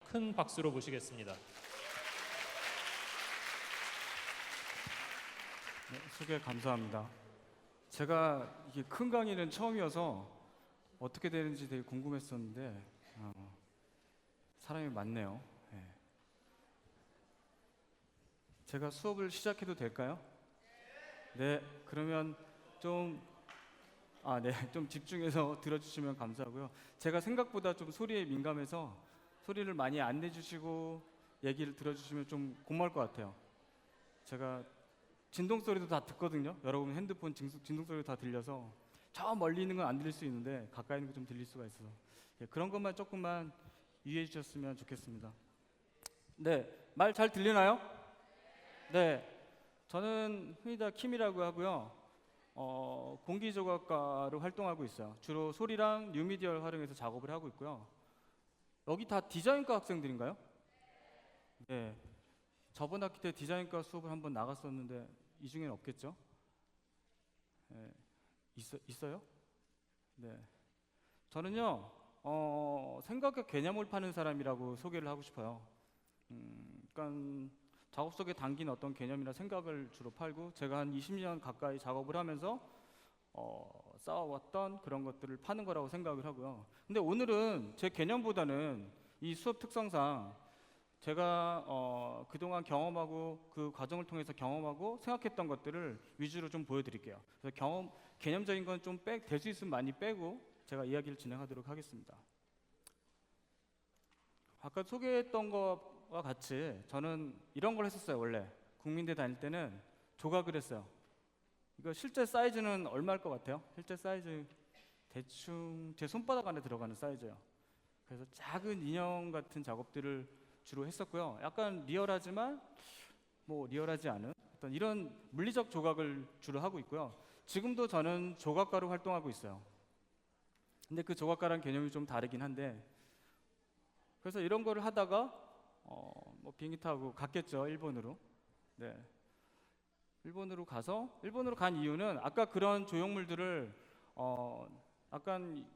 큰 박수로 모시겠습니다. 네, 소개 감사합니다. 제가 이게 큰 강의는 처음이어서 어떻게 되는지 되게 궁금했었는데 사람이 많네요. 네. 제가 수업을 시작해도 될까요? 네, 그러면 좀 좀 집중해서 들어주시면 감사하고요. 제가 생각보다 좀 소리에 민감해서 소리를 많이 안 내주시고 얘기를 들어주시면 좀 고마울 것 같아요. 제가 진동 소리도 다 듣거든요. 여러분 핸드폰 진동 소리도 다 들려서 저 멀리 있는 건 안 들릴 수 있는데 가까이 있는 거 좀 들릴 수가 있어서 그런 것만 조금만 이해해 주셨으면 좋겠습니다. 네, 말 잘 들리나요? 네, 저는 흔히다 킴이라고 하고요. 공기조각가로 활동하고 있어요. 주로 소리랑 뉴미디어를 활용해서 작업을 하고 있고요. 여기 다 디자인과 학생들인가요? 네, 저번 학기 때 디자인과 수업을 한번 나갔었는데 이 중에는 없겠죠? 네, 있어요? 네, 저는요 생각의 개념을 파는 사람이라고 소개를 하고 싶어요. 그러니까 작업 속에 담긴 어떤 개념이나 생각을 주로 팔고, 제가 한 20년 가까이 작업을 하면서 쌓아왔던 그런 것들을 파는 거라고 생각을 하고요. 근데 오늘은 제 개념보다는 이 수업 특성상 제가 그동안 경험하고 그 과정을 통해서 경험하고 생각했던 것들을 위주로 좀 보여드릴게요. 그래서 개념적인 건 좀 될 수 있으면 많이 빼고 제가 이야기를 진행하도록 하겠습니다. 아까 소개했던 것과 같이 저는 이런 걸 했었어요. 원래 국민대 다닐 때는 조각을 했어요. 이거 실제 사이즈는 얼마일 것 같아요? 실제 사이즈 대충 제 손바닥 안에 들어가는 사이즈예요. 그래서 작은 인형 같은 작업들을 주로 했었고요. 약간 리얼하지만 뭐 리얼하지 않은 어떤 이런 물리적 조각을 주로 하고 있고요. 지금도 저는 조각가로 활동하고 있어요. 근데 그 조각가라는 개념이 좀 다르긴 한데, 그래서 이런 거를 하다가 뭐 비행기 타고 갔겠죠, 일본으로. 네, 일본으로 간 이유는 아까 그런 조형물들을 약간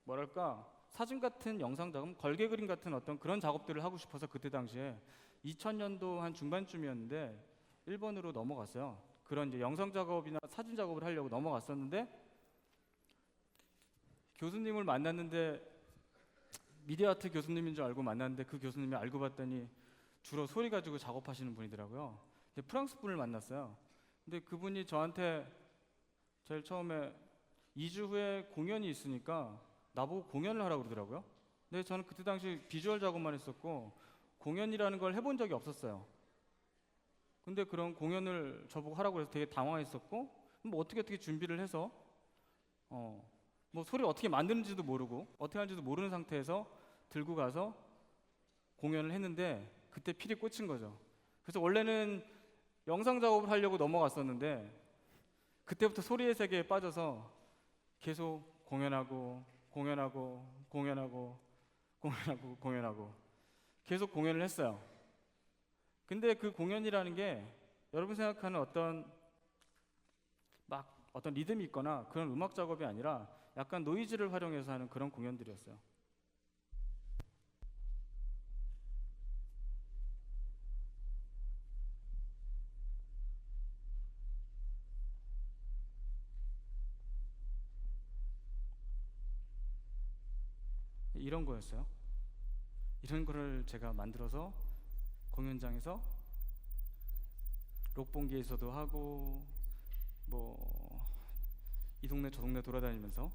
뭐랄까 사진 같은 영상 작업, 걸개 그림 같은 어떤 그런 작업들을 하고 싶어서 그때 당시에 2000년도 한 중반쯤이었는데 일본으로 넘어갔어요. 그런 이제 영상 작업이나 사진 작업을 하려고 넘어갔었는데 교수님을 만났는데 미디어 아트 교수님인 줄 알고 만났는데 그 교수님이 알고 봤더니 주로 소리 가지고 작업하시는 분이더라고요. 근데 프랑스 분을 만났어요. 근데 그분이 저한테 제일 처음에 2주 후에 공연이 있으니까 나보고 공연을 하라고 그러더라고요. 근데 저는 그때 당시 비주얼 작업만 했었고 공연이라는 걸 해본 적이 없었어요. 근데 그런 공연을 저보고 하라고 해서 되게 당황했었고, 뭐 어떻게 준비를 해서 뭐 소리 어떻게 만드는지도 모르고 어떻게 하는지도 모르는 상태에서 들고 가서 공연을 했는데 그때 필이 꽂힌 거죠. 그래서 원래는 영상 작업을 하려고 넘어갔었는데 그때부터 소리의 세계에 빠져서 계속 공연하고 계속 공연을 했어요. 근데 그 공연이라는 게 여러분 생각하는 어떤 리듬이 있거나 그런 음악 작업이 아니라 약간 노이즈를 활용해서 하는 그런 공연들이었어요. 이런 거였어요. 이런 거를 제가 만들어서 공연장에서 록봉기에서도 하고 뭐 이 동네 저 동네 돌아다니면서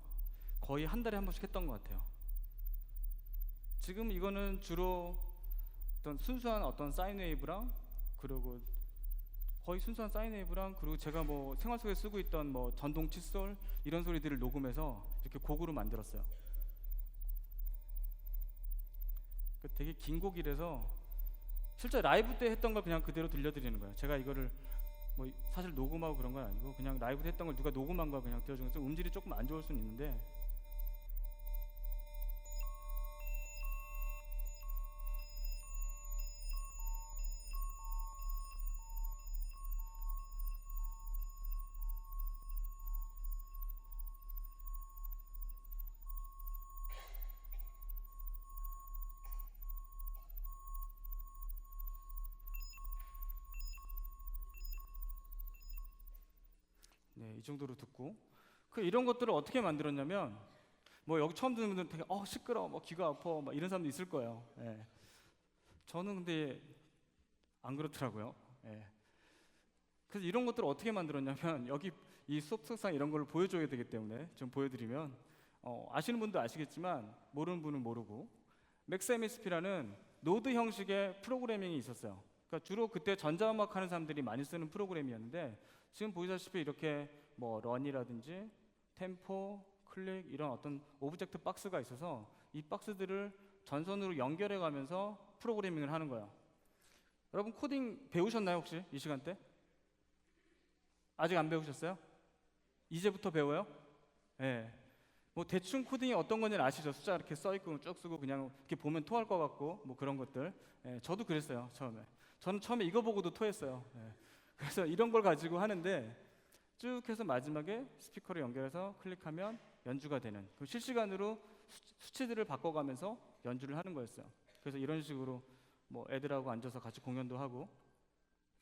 거의 한 달에 한 번씩 했던 것 같아요. 지금 이거는 주로 어떤 순수한 어떤 사인웨이브랑 그리고 거의 순수한 사인웨이브랑 그리고 제가 뭐 생활 속에 쓰고 있던 뭐 전동 칫솔 이런 소리들을 녹음해서 이렇게 곡으로 만들었어요. 되게 긴 곡이라서 실제 라이브 때 했던 걸 그냥 그대로 들려드리는 거예요. 제가 이거를 뭐 사실 녹음하고 그런 건 아니고 그냥 라이브 때 했던 걸 누가 녹음한 걸 그냥 띄워준 거죠. 음질이 조금 안 좋을 수는 있는데 이 정도로 듣고 이런 것들을 어떻게 만들었냐면 뭐 여기 처음 듣는 분들은 되게 시끄러워, 뭐 귀가 아파, 막 이런 사람도 있을 거예요. 예. 저는 근데 안 그렇더라고요. 예. 그래서 이런 것들을 어떻게 만들었냐면 여기 이 수업 특성 이런 걸 보여줘야 되기 때문에 좀 보여드리면 아시는 분도 아시겠지만 모르는 분은 모르고 맥스MSP라는 노드 형식의 프로그래밍이 있었어요. 그러니까 주로 그때 전자음악 하는 사람들이 많이 쓰는 프로그램이었는데 지금 보시다시피 이렇게 뭐 런이라든지 템포, 클릭 이런 어떤 오브젝트 박스가 있어서 이 박스들을 전선으로 연결해 가면서 프로그래밍을 하는 거예요. 여러분 코딩 배우셨나요 혹시 이 시간 때? 아직 안 배우셨어요? 이제부터 배워요? 예. 뭐 대충 코딩이 어떤 건지 아시죠? 숫자 이렇게 써 있고 쭉 쓰고 그냥 이렇게 보면 토할 것 같고 뭐 그런 것들. 예, 저도 그랬어요 처음에. 저는 처음에 이거 보고도 토했어요. 예. 그래서 이런 걸 가지고 하는데 쭉 해서 마지막에 스피커를 연결해서 클릭하면 연주가 되는. 그 실시간으로 수치들을 바꿔가면서 연주를 하는 거였어요. 그래서 이런 식으로 뭐 애들하고 앉아서 같이 공연도 하고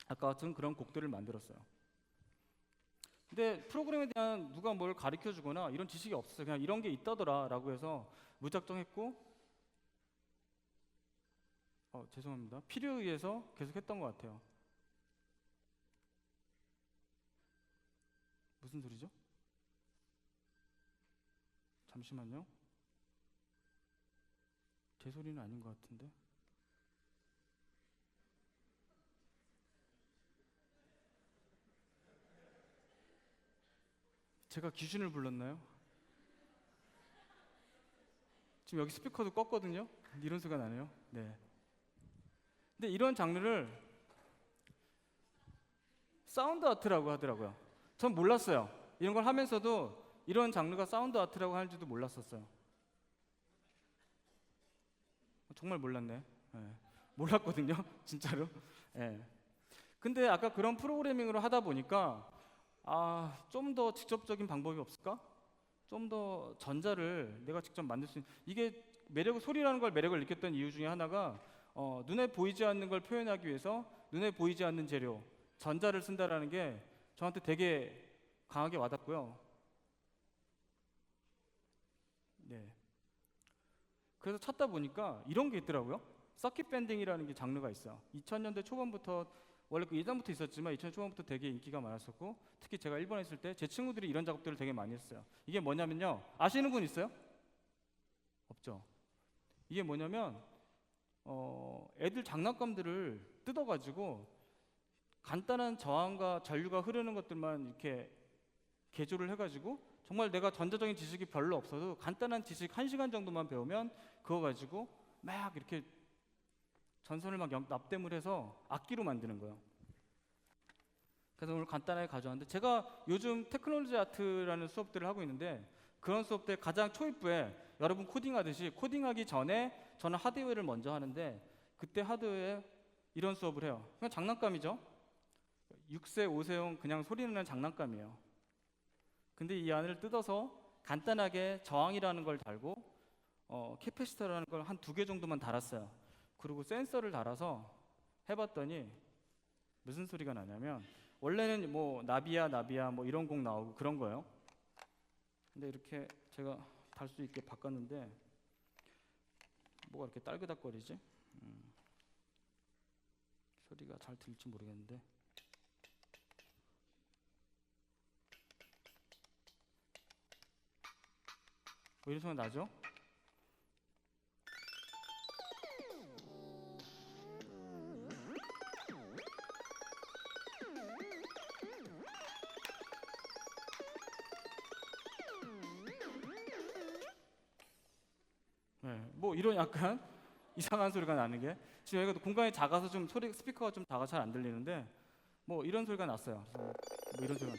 아까 같은 그런 곡들을 만들었어요. 근데 프로그램에 대한 누가 뭘 가르쳐 주거나 이런 지식이 없었어요. 그냥 이런 게 있다더라 라고 해서 무작정 했고 죄송합니다. 필요에 의해서 계속 했던 것 같아요. 무슨 소리죠? 잠시만요. 제 소리는 아닌 것 같은데. 제가 귀신을 불렀나요? 지금 여기 스피커도 껐거든요. 이런 소리가 나네요. 네. 근데 이런 장르를 사운드 아트라고 하더라고요. 전 몰랐어요. 이런 걸 하면서도 이런 장르가 사운드 아트라고 하는지도 몰랐었어요. 정말 몰랐네. 네. 몰랐거든요. 진짜로. 네. 근데 아까 그런 프로그래밍으로 하다 보니까 좀 더 직접적인 방법이 없을까? 좀 더 전자를 내가 직접 만들 수 있는 이게 소리라는 걸 매력을 느꼈던 이유 중에 하나가 눈에 보이지 않는 걸 표현하기 위해서 눈에 보이지 않는 재료 전자를 쓴다라는 게 저한테 되게 강하게 와닿고요. 네. 그래서 찾다 보니까 이런 게 있더라고요. 서킷 밴딩이라는 게 장르가 있어요. 2000년대 초반부터 원래 그 예전부터 있었지만 2000년 초반부터 되게 인기가 많았었고 특히 제가 일본에 있을 때 제 친구들이 이런 작업들을 되게 많이 했어요. 이게 뭐냐면요. 아시는 분 있어요? 없죠. 이게 뭐냐면 애들 장난감들을 뜯어가지고 간단한 저항과 전류가 흐르는 것들만 이렇게 개조를 해가지고 정말 내가 전자적인 지식이 별로 없어도 간단한 지식 1시간 정도만 배우면 그거 가지고 막 이렇게 전선을 막 납땜을 해서 악기로 만드는 거예요. 그래서 오늘 간단하게 가져왔는데 제가 요즘 테크놀로지 아트라는 수업들을 하고 있는데 그런 수업들 가장 초입부에 여러분 코딩하듯이 코딩하기 전에 저는 하드웨어를 먼저 하는데 그때 하드웨어에 이런 수업을 해요. 그냥 장난감이죠. 6세, 5세용 그냥 소리내는 장난감이에요. 근데 이 안을 뜯어서 간단하게 저항이라는 걸 달고 캐패시터라는 걸 한 2개 정도만 달았어요. 그리고 센서를 달아서 해봤더니 무슨 소리가 나냐면 원래는 뭐 나비야 뭐 이런 곡 나오고 그런 거예요. 근데 이렇게 제가 달 수 있게 바꿨는데 뭐가 이렇게 딸그닥거리지? 소리가 잘 들릴지 모르겠는데 뭐 이런 소리 나죠? 네, 뭐 이런 약간 이상한 소리가 나는 게 지금 여기가 공간이 작아서 좀 소리 스피커가 좀 작아 잘 안 들리는데 뭐 이런 소리가 났어요. 뭐 이런 소리가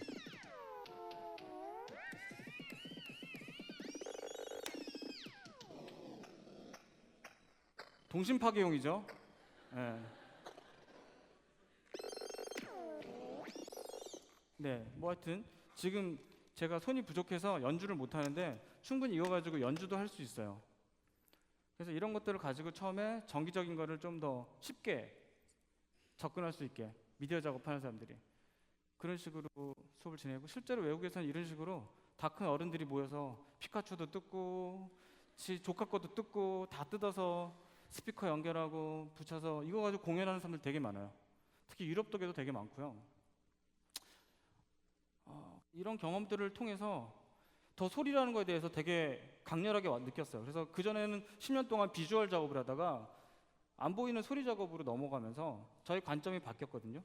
동심 파괴용이죠. 네. 네, 뭐 하여튼 지금 제가 손이 부족해서 연주를 못 하는데 충분히 이거 가지고 연주도 할 수 있어요. 그래서 이런 것들을 가지고 처음에 정기적인 거를 좀 더 쉽게 접근할 수 있게 미디어 작업하는 사람들이 그런 식으로 수업을 진행하고, 실제로 외국에서는 이런 식으로 다 큰 어른들이 모여서 피카츄도 뜯고 지 조카 것도 뜯고 다 뜯어서 스피커 연결하고 붙여서 이거 가지고 공연하는 사람들 되게 많아요. 특히 유럽 쪽에도 되게 많고요. 이런 경험들을 통해서 더 소리라는 거에 대해서 되게 강렬하게 느꼈어요. 그래서 그전에는 10년 동안 비주얼 작업을 하다가 안 보이는 소리 작업으로 넘어가면서 저희 관점이 바뀌었거든요.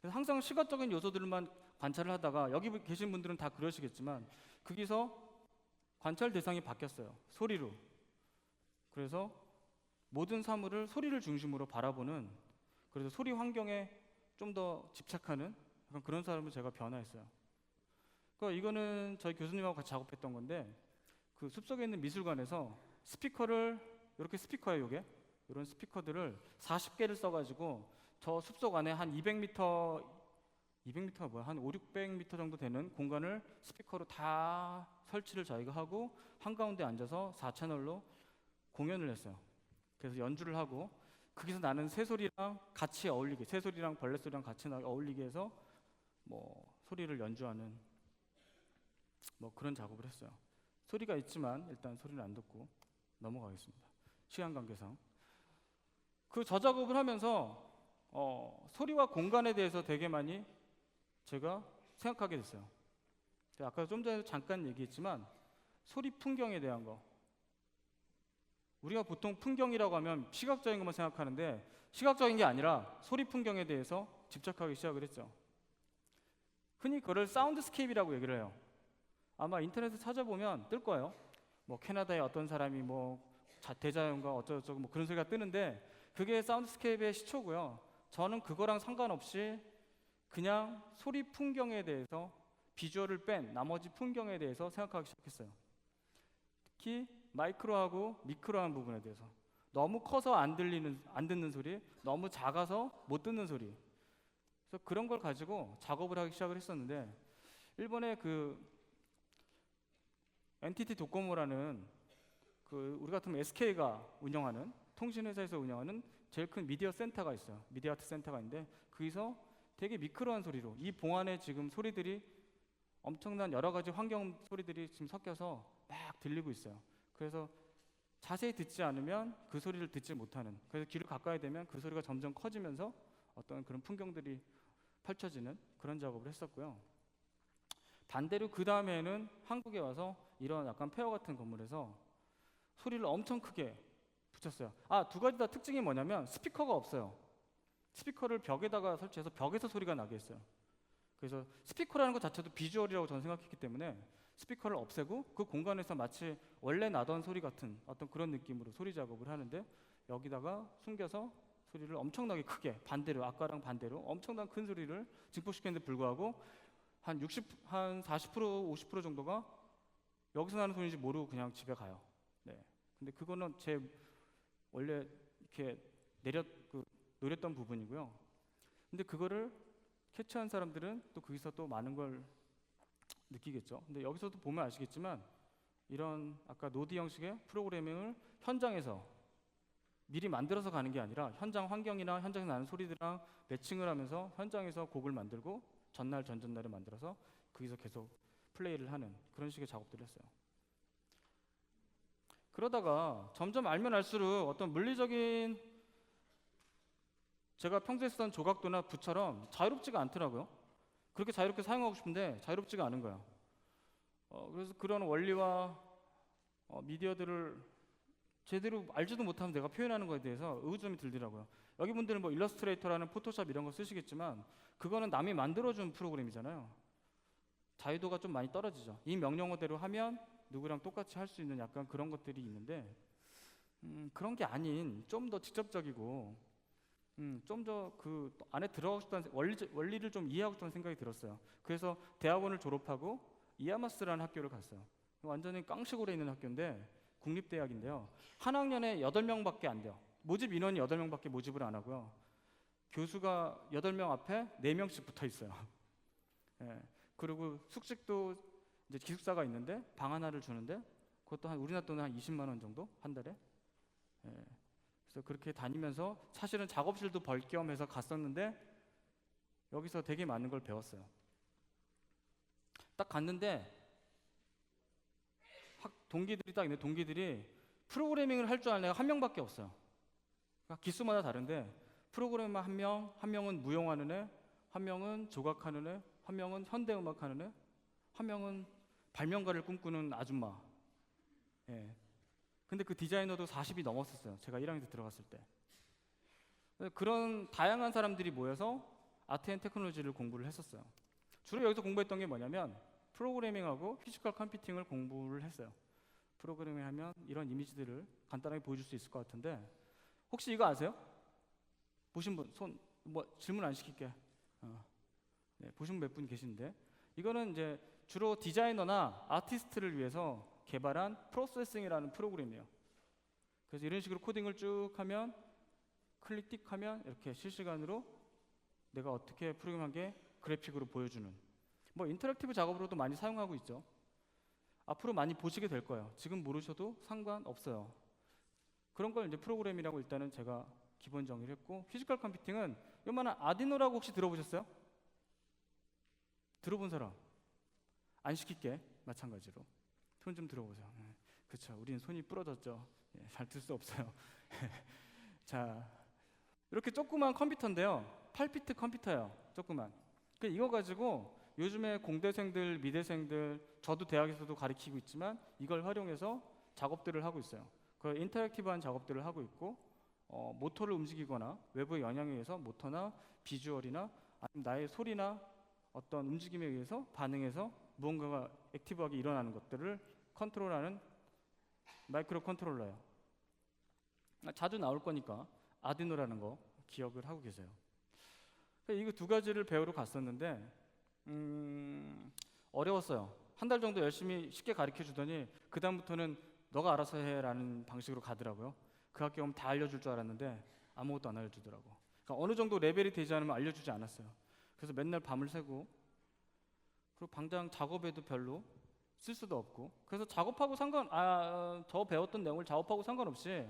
그래서 항상 시각적인 요소들만 관찰을 하다가, 여기 계신 분들은 다 그러시겠지만 거기서 관찰 대상이 바뀌었어요. 소리로. 그래서 모든 사물을 소리를 중심으로 바라보는, 그래서 소리 환경에 좀 더 집착하는 약간 그런 사람으로 제가 변화했어요. 그러니까 이거는 저희 교수님하고 같이 작업했던 건데, 그 숲속에 있는 미술관에서 스피커를, 이렇게 스피커예요, 이게. 이런 스피커들을 40개를 써가지고 저 숲속 안에 한 200m가 뭐야? 한 5, 600m 정도 되는 공간을 스피커로 다 설치를 저희가 하고 한가운데 앉아서 4채널로 공연을 했어요. 그래서 연주를 하고 거기서 나는 새소리랑 같이 어울리게, 새소리랑 벌레소리랑 같이 어울리게 해서 뭐 소리를 연주하는 뭐 그런 작업을 했어요. 소리가 있지만 일단 소리를 안 듣고 넘어가겠습니다. 시간 관계상. 그 저작업을 하면서 소리와 공간에 대해서 되게 많이 제가 생각하게 됐어요. 제가 아까 좀 전에 잠깐 얘기했지만 소리 풍경에 대한 거. 우리가 보통 풍경이라고 하면 시각적인 것만 생각하는데 시각적인 게 아니라 소리 풍경에 대해서 집착하기 시작을 했죠. 흔히 그걸 사운드스케이프라고 얘기를 해요. 아마 인터넷에 찾아보면 뜰 거예요. 뭐 캐나다의 어떤 사람이 뭐 대자연과 어쩌고저쩌고 뭐 그런 소리가 뜨는데 그게 사운드스케이프의 시초고요. 저는 그거랑 상관없이 그냥 소리 풍경에 대해서, 비주얼을 뺀 나머지 풍경에 대해서 생각하기 시작했어요. 특히 마이크로하고 미크로한 부분에 대해서. 너무 커서 안 듣는 소리, 너무 작아서 못 듣는 소리. 그래서 그런 걸 가지고 작업을 하기 시작을 했었는데, 일본의 그 NTT 도코모라는 그 우리 같으면 SK가 운영하는 통신회사에서 운영하는 제일 큰 미디어 센터가 있어요. 미디어 아트 센터가 있는데 거기서 되게 미크로한 소리로, 이 봉 안에 지금 소리들이 엄청난 여러 가지 환경 소리들이 지금 섞여서 막 들리고 있어요. 그래서 자세히 듣지 않으면 그 소리를 듣지 못하는, 그래서 귀를 가까이 대면 그 소리가 점점 커지면서 어떤 그런 풍경들이 펼쳐지는 그런 작업을 했었고요. 반대로 그 다음에는 한국에 와서 이런 약간 폐허 같은 건물에서 소리를 엄청 크게 붙였어요. 두 가지 다 특징이 뭐냐면 스피커가 없어요. 스피커를 벽에다가 설치해서 벽에서 소리가 나게 했어요. 그래서 스피커라는 것 자체도 비주얼이라고 저는 생각했기 때문에 스피커를 없애고 그 공간에서 마치 원래 나던 소리 같은 어떤 그런 느낌으로 소리 작업을 하는데, 여기다가 숨겨서 소리를 엄청나게 크게, 반대로 아까랑 반대로 엄청난 큰 소리를 증폭시켰는데 불구하고 한 40% 50% 정도가 여기서 나는 소리인지 모르고 그냥 집에 가요. 네. 근데 그거는 제 원래 이렇게 노렸던 부분이고요. 근데 그거를 캐치한 사람들은 또 거기서 또 많은 걸 느끼겠죠. 근데 여기서도 보면 아시겠지만 이런 아까 노디 형식의 프로그래밍을 현장에서 미리 만들어서 가는 게 아니라 현장 환경이나 현장에서 나는 소리들이랑 매칭을 하면서 현장에서 곡을 만들고 전날 전전날에 만들어서 거기서 계속 플레이를 하는 그런 식의 작업들을 했어요. 그러다가 점점 알면 알수록 어떤 물리적인, 제가 평소에 쓰던 조각도나 붓처럼 자유롭지가 않더라고요. 그렇게 자유롭게 사용하고 싶은데 자유롭지가 않은 거예요. 그래서 그런 원리와 미디어들을 제대로 알지도 못하면 내가 표현하는 거에 대해서 의구점이 들더라고요. 여기 분들은 뭐 일러스트레이터라는 포토샵 이런 거 쓰시겠지만 그거는 남이 만들어준 프로그램이잖아요. 자유도가 좀 많이 떨어지죠. 이 명령어대로 하면 누구랑 똑같이 할 수 있는 약간 그런 것들이 있는데, 그런 게 아닌 좀 더 직접적이고 좀 더 그 안에 들어가고 싶다는 원리를 좀 이해하고 싶다는 생각이 들었어요. 그래서 대학원을 졸업하고 이하마스라는 학교를 갔어요. 완전히 깡시골에 있는 학교인데 국립대학인데요. 한 학년에 8명밖에 안 돼요. 모집 인원이 8명밖에 모집을 안 하고요. 교수가 8명 앞에 4명씩 붙어 있어요. 예. 그리고 숙식도 이제 기숙사가 있는데 방 하나를 주는데 그것도 한 우리나라 돈은 한 20만 원 정도 한 달에. 예. 그래서 그렇게 다니면서 사실은 작업실도 벌 겸 해서 갔었는데 여기서 되게 많은 걸 배웠어요. 딱 갔는데 동기들이 딱 있는데 동기들이 프로그래밍을 할 줄 아는 애가 한 명밖에 없어요. 그러니까 기수마다 다른데 프로그래머 한 명, 한 명은 무용하는 애, 한 명은 조각하는 애, 한 명은 현대음악 하는 애, 한 명은 발명가를 꿈꾸는 아줌마. 예. 근데 그 디자이너도 40이 넘었었어요. 제가 1학년 때 들어갔을 때. 그런 다양한 사람들이 모여서 아트 앤 테크놀로지를 공부를 했었어요. 주로 여기서 공부했던 게 뭐냐면 프로그래밍하고 피지컬 컴퓨팅을 공부를 했어요. 프로그래밍 하면 이런 이미지들을 간단하게 보여줄 수 있을 것 같은데 혹시 이거 아세요? 보신 분 손 뭐 질문 안 시킬게. 네, 보신 분 몇 분 계신데 이거는 이제 주로 디자이너나 아티스트를 위해서 개발한 프로세싱이라는 프로그램이에요. 그래서 이런 식으로 코딩을 쭉 하면 클릭 띡 하면 이렇게 실시간으로 내가 어떻게 프로그램한 게 그래픽으로 보여주는 뭐 인터랙티브 작업으로도 많이 사용하고 있죠. 앞으로 많이 보시게 될 거예요. 지금 모르셔도 상관없어요. 그런 걸 이제 프로그램이라고 일단은 제가 기본 정의를 했고 피지컬 컴퓨팅은 요만한 아디노라고 혹시 들어보셨어요? 들어본 사람? 안 시킬게 마찬가지로 손 좀 들어보세요. 그렇죠. 우리는 손이 부러졌죠. 잘 들 수 없어요. 자, 이렇게 조그만 컴퓨터인데요. 8비트 컴퓨터예요. 조그만. 이거 가지고 요즘에 공대생들, 미대생들, 저도 대학에서도 가르치고 있지만 이걸 활용해서 작업들을 하고 있어요. 그 인터랙티브한 작업들을 하고 있고 모터를 움직이거나 외부의 영향에 의해서 모터나 비주얼이나 아니면 나의 소리나 어떤 움직임에 의해서 반응해서 무언가가 액티브하게 일어나는 것들을 컨트롤하는 마이크로 컨트롤러예요. 자주 나올 거니까 아디노라는 거 기억을 하고 계세요. 이거 두 가지를 배우러 갔었는데 어려웠어요. 한 달 정도 열심히 쉽게 가르쳐 주더니 그 다음부터는 너가 알아서 해라는 방식으로 가더라고요. 그 학교 오면 다 알려줄 줄 알았는데 아무것도 안 알려주더라고. 그러니까 어느 정도 레벨이 되지 않으면 알려주지 않았어요. 그래서 맨날 밤을 새고 그리고 당장 작업에도 별로 쓸 수도 없고 그래서 작업하고 저 배웠던 내용을 작업하고 상관없이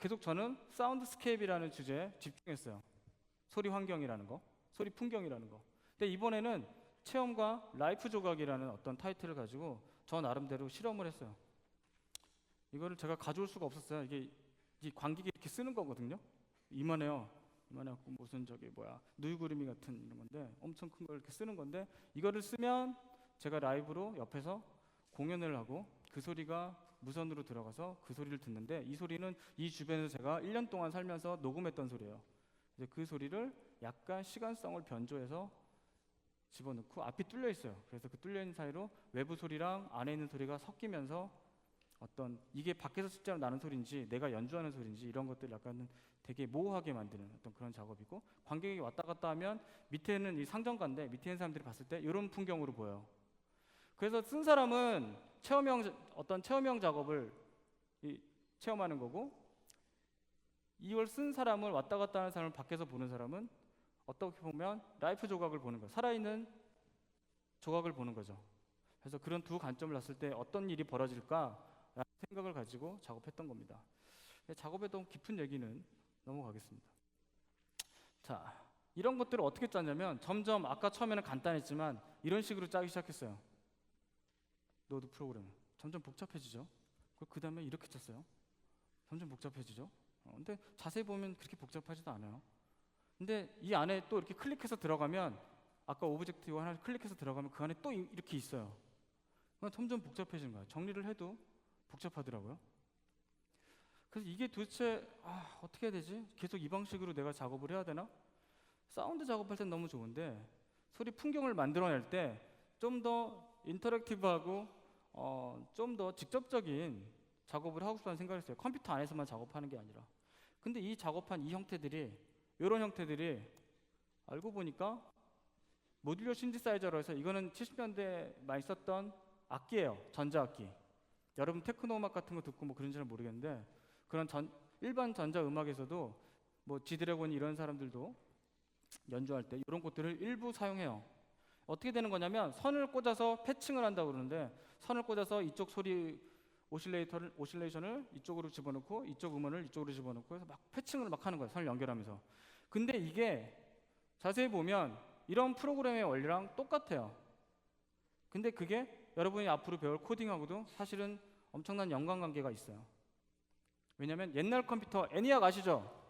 계속 저는 사운드스케이프라는 주제에 집중했어요. 소리 환경이라는 거, 소리 풍경이라는 거. 근데 이번에는 체험과 라이프 조각이라는 어떤 타이틀을 가지고 저 나름대로 실험을 했어요. 이거를 제가 가져올 수가 없었어요. 이게 이 관객이 이렇게 쓰는 거거든요. 이만해요. 이만해갖고 무슨 누이구름이 같은 이런 건데 엄청 큰 걸 이렇게 쓰는 건데 이거를 쓰면 제가 라이브로 옆에서 공연을 하고 그 소리가 무선으로 들어가서 그 소리를 듣는데 이 소리는 이 주변에서 제가 1년 동안 살면서 녹음했던 소리예요. 이제 그 소리를 약간 시간성을 변조해서 집어넣고 앞이 뚫려 있어요. 그래서 그 뚫려 있는 사이로 외부 소리랑 안에 있는 소리가 섞이면서 어떤 이게 밖에서 실제로 나는 소리인지 내가 연주하는 소리인지 이런 것들 약간 되게 모호하게 만드는 어떤 그런 작업이고 관객이 왔다 갔다 하면 밑에는 이 상점가인데 밑에 있는 사람들이 봤을 때 이런 풍경으로 보여요. 그래서 쓴 사람은 체험형 작업을 체험하는 거고 이걸 쓴 사람을 왔다 갔다 하는 사람을 밖에서 보는 사람은 어떻게 보면 라이프 조각을 보는 거예요. 살아있는 조각을 보는 거죠. 그래서 그런 두 관점을 놨을 때 어떤 일이 벌어질까라는 생각을 가지고 작업했던 겁니다. 작업에 더 깊은 얘기는 넘어가겠습니다. 자, 이런 것들을 어떻게 짰냐면 점점 아까 처음에는 간단했지만 이런 식으로 짜기 시작했어요. 노드 프로그램 점점 복잡해지죠. 그 다음에 이렇게 짰어요. 점점 복잡해지죠. 근데 자세히 보면 그렇게 복잡하지도 않아요. 근데 이 안에 또 이렇게 클릭해서 들어가면 아까 오브젝트 하나 클릭해서 들어가면 그 안에 또 이렇게 있어요. 점점 복잡해지는 거예요. 정리를 해도 복잡하더라고요. 그래서 이게 도대체 어떻게 해야 되지? 계속 이 방식으로 내가 작업을 해야 되나? 사운드 작업할 땐 너무 좋은데 소리 풍경을 만들어낼 때 좀 더 인터랙티브하고 좀 더 직접적인 작업을 하고 싶다는 생각을 했어요. 컴퓨터 안에서만 작업하는 게 아니라. 근데 이 작업한 이 형태들이 이런 형태들이 알고 보니까 모듈러 신디사이저로 해서 이거는 70년대 많이 썼던 악기예요. 전자악기. 여러분 테크노 음악 같은 거 듣고 뭐 그런지는 모르겠는데 그런 일반 전자 음악에서도 뭐 지드래곤 이런 사람들도 연주할 때 이런 것들을 일부 사용해요. 어떻게 되는 거냐면 선을 꽂아서 패칭을 한다고 그러는데 선을 꽂아서 이쪽 소리 오실레이션을 이쪽으로 집어넣고 이쪽 음원을 이쪽으로 집어넣고 해서 막 패칭을 막 하는 거예요. 선을 연결하면서. 근데 이게 자세히 보면 이런 프로그램의 원리랑 똑같아요. 근데 그게 여러분이 앞으로 배울 코딩하고도 사실은 엄청난 연관관계가 있어요. 왜냐하면 옛날 컴퓨터 애니악 아시죠?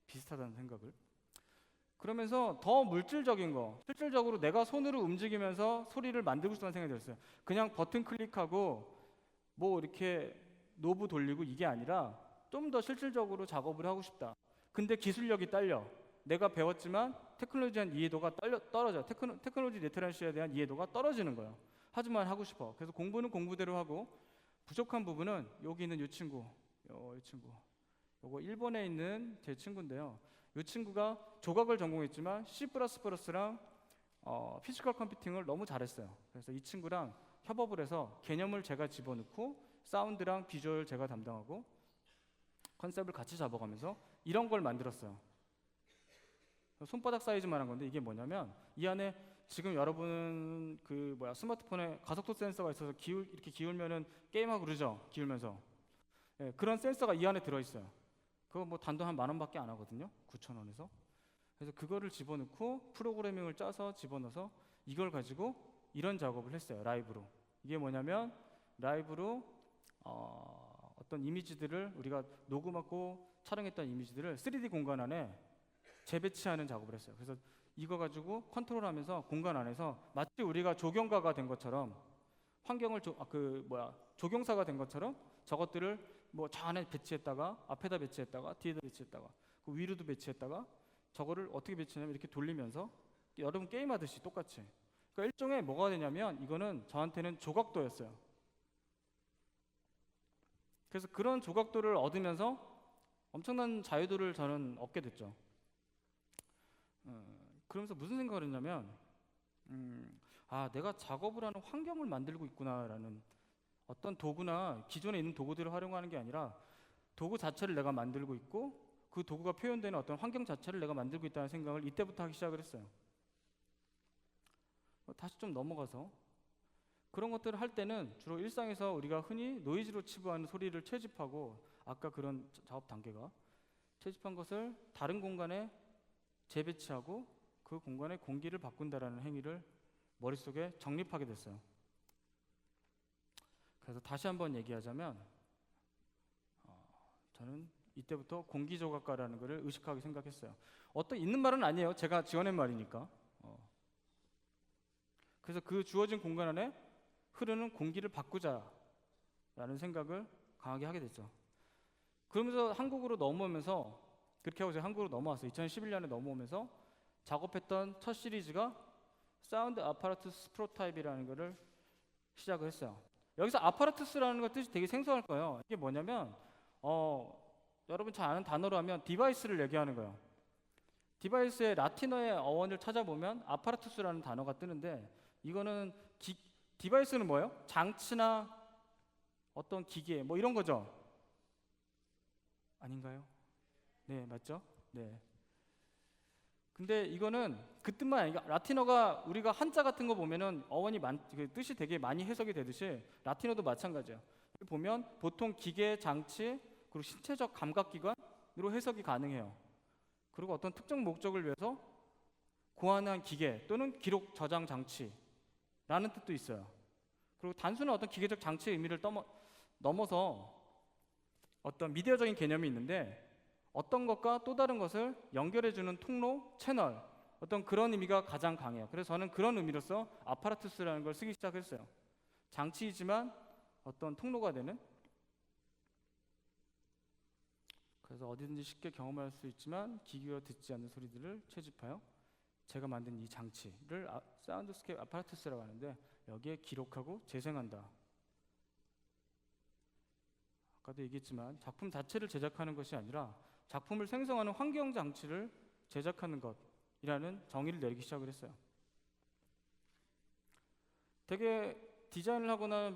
비슷하다는 생각을. 그러면서 더 물질적인 거, 실질적으로 내가 손으로 움직이면서 소리를 만들고 싶다는 생각이 들었어요. 그냥 버튼 클릭하고 뭐 이렇게 노브 돌리고 이게 아니라 좀 더 실질적으로 작업을 하고 싶다. 근데 기술력이 딸려. 내가 배웠지만 테크놀로지에 대한 이해도가 떨어져. 테크놀로지 리터러시에 대한 이해도가 떨어지는 거예요. 하지만 하고 싶어. 그래서 공부는 공부대로 하고 부족한 부분은 여기 있는 이 친구, 이 친구. 요거 일본에 있는 제 친구인데요. 이 친구가 조각을 전공했지만 C++랑 피지컬 컴퓨팅을 너무 잘했어요. 그래서 이 친구랑 협업을 해서 개념을 제가 집어넣고 사운드랑 비주얼 제가 담당하고 컨셉을 같이 잡아가면서 이런 걸 만들었어요. 손바닥 사이즈만한 건데 이게 뭐냐면 이 안에 지금 여러분 스마트폰에 가속도 센서가 있어서 이렇게 기울면은 게임하고 그러죠. 기울면서 그런 센서가 이 안에 들어있어요. 그거 뭐 단돈 한 10,000원밖에 안 하거든요. 9,000원에서. 그래서 그거를 집어넣고 프로그래밍을 짜서 집어넣어서 이걸 가지고 이런 작업을 했어요. 라이브로. 이게 뭐냐면 라이브로 어떤 이미지들을 우리가 녹음하고 촬영했던 이미지들을 3D 공간 안에 재배치하는 작업을 했어요. 그래서 이거 가지고 컨트롤하면서 공간 안에서 마치 우리가 조경가가 된 것처럼 환경을 조경사가 된 것처럼 저것들을 뭐 저 안에 배치했다가 앞에다 배치했다가 뒤에다 배치했다가 그 위로도 배치했다가 저거를 어떻게 배치냐면 이렇게 돌리면서 여러분 게임하듯이 똑같이. 그러니까 일종의 뭐가 되냐면 이거는 저한테는 조각도였어요. 그래서 그런 조각도를 얻으면서 엄청난 자유도를 저는 얻게 됐죠. 그러면서 무슨 생각을 했냐면 내가 작업을 하는 환경을 만들고 있구나라는 어떤 도구나 기존에 있는 도구들을 활용하는 게 아니라 도구 자체를 내가 만들고 있고 그 도구가 표현되는 어떤 환경 자체를 내가 만들고 있다는 생각을 이때부터 하기 시작을 했어요. 다시 좀 넘어가서 그런 것들을 할 때는 주로 일상에서 우리가 흔히 노이즈로 치부하는 소리를 채집하고 아까 그런 작업 단계가 채집한 것을 다른 공간에 재배치하고 그 공간의 공기를 바꾼다라는 행위를 머릿속에 정립하게 됐어요. 그래서 다시 한번 얘기하자면 저는 이때부터 공기조각가라는 것을 의식하게 생각했어요. 어떤 있는 말은 아니에요. 제가 지어낸 말이니까. 그래서 그 주어진 공간 안에 흐르는 공기를 바꾸자라는 생각을 강하게 하게 됐죠. 그러면서 한국으로 넘어오면서 그렇게 하고 제가 한국으로 넘어왔어요. 2011년에 넘어오면서 작업했던 첫 시리즈가 사운드 아파라투스 프로타입이라는 것을 시작을 했어요. 여기서 아파라투스라는 것 뜻이 되게 생소할 거예요. 이게 뭐냐면 여러분 잘 아는 단어로 하면 디바이스를 얘기하는 거예요. 디바이스의 라틴어의 어원을 찾아보면 아파라투스라는 단어가 뜨는데 이거는 디바이스는 뭐예요? 장치나 어떤 기계 뭐 이런 거죠? 아닌가요? 네, 맞죠? 네. 근데 이거는 그 뜻만 아니라 라틴어가 우리가 한자 같은 거 보면은 어원이 그 뜻이 되게 많이 해석이 되듯이 라틴어도 마찬가지예요. 보면 보통 기계, 장치 그리고 신체적 감각기관으로 해석이 가능해요. 그리고 어떤 특정 목적을 위해서 고안한 기계 또는 기록 저장 장치라는 뜻도 있어요. 그리고 단순한 어떤 기계적 장치의 의미를 넘어서 어떤 미디어적인 개념이 있는데 어떤 것과 또 다른 것을 연결해주는 통로, 채널 어떤 그런 의미가 가장 강해요. 그래서 저는 그런 의미로서 아파라투스라는 걸 쓰기 시작했어요. 장치이지만 어떤 통로가 되는 그래서 어디든지 쉽게 경험할 수 있지만 귀 기울여 듣지 않는 소리들을 채집하여 제가 만든 이 장치를 사운드스케이프 아파라투스라고 하는데 여기에 기록하고 재생한다. 아까도 얘기했지만 작품 자체를 제작하는 것이 아니라 작품을 생성하는 환경 장치를 제작하는 것이라는 정의를 내리기 시작을 했어요. 되게 디자인을 하거나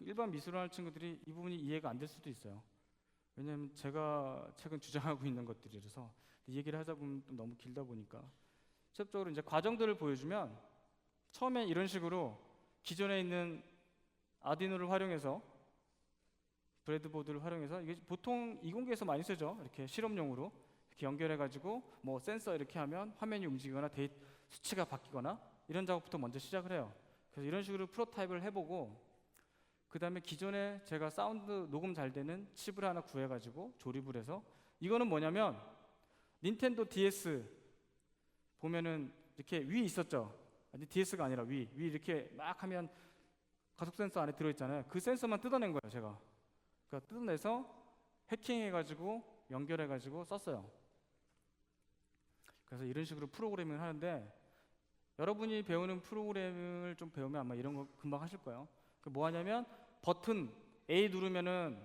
일반 미술을 하는 친구들이 이 부분이 이해가 안 될 수도 있어요. 왜냐하면 제가 최근 주장하고 있는 것들이라서 이 얘기를 하다 보면 좀 너무 길다 보니까 직접적으로 이제 과정들을 보여주면 처음엔 이런 식으로 기존에 있는 아디노를 활용해서 브레드보드를 활용해서 이게 보통 이공계에서 많이 쓰죠. 이렇게 실험용으로 이렇게 연결해가지고 뭐 센서 이렇게 하면 화면이 움직이거나 수치가 바뀌거나 이런 작업부터 먼저 시작을 해요. 그래서 이런 식으로 프로타입을 해보고 그 다음에 기존에 제가 사운드 녹음 잘 되는 칩을 하나 구해가지고 조립을 해서 이거는 뭐냐면 닌텐도 DS 보면은 이렇게 위 있었죠. 아니 DS가 아니라 위 이렇게 막 하면 가속 센서 안에 들어있잖아요. 그 센서만 뜯어낸 거예요 제가. 그러니까 뜯어내서 해킹해가지고 연결해가지고 썼어요. 그래서 이런 식으로 프로그래밍을 하는데 여러분이 배우는 프로그래밍을 좀 배우면 아마 이런 거 금방 하실 거예요. 그 뭐 하냐면 버튼 A 누르면은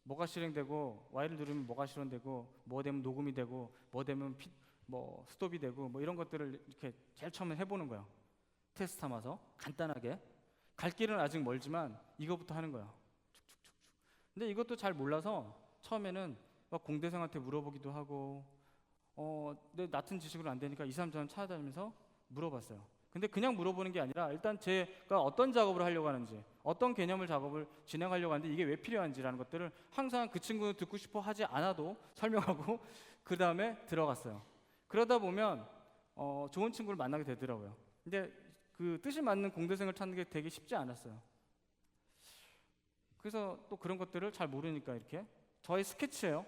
뭐가 실행되고 Y를 누르면 뭐가 실행되고 뭐 되면 녹음이 되고 뭐 되면 뭐 스톱이 되고 뭐 이런 것들을 이렇게 제일 처음에 해보는 거예요. 테스트 삼아서 간단하게. 갈 길은 아직 멀지만 이거부터 하는 거예요. 쭉쭉쭉쭉. 근데 이것도 잘 몰라서 처음에는 막 공대생한테 물어보기도 하고 내 낮은 지식으로 안 되니까 2, 3년 찾아다니면서 물어봤어요. 근데 그냥 물어보는 게 아니라 일단 제가 어떤 작업을 하려고 하는지 어떤 개념을 작업을 진행하려고 하는데 이게 왜 필요한지라는 것들을 항상 그 친구는 듣고 싶어 하지 않아도 설명하고 그 다음에 들어갔어요. 그러다 보면 좋은 친구를 만나게 되더라고요. 근데 그 뜻이 맞는 공대생을 찾는 게 되게 쉽지 않았어요. 그래서 또 그런 것들을 잘 모르니까 이렇게 저의 스케치예요.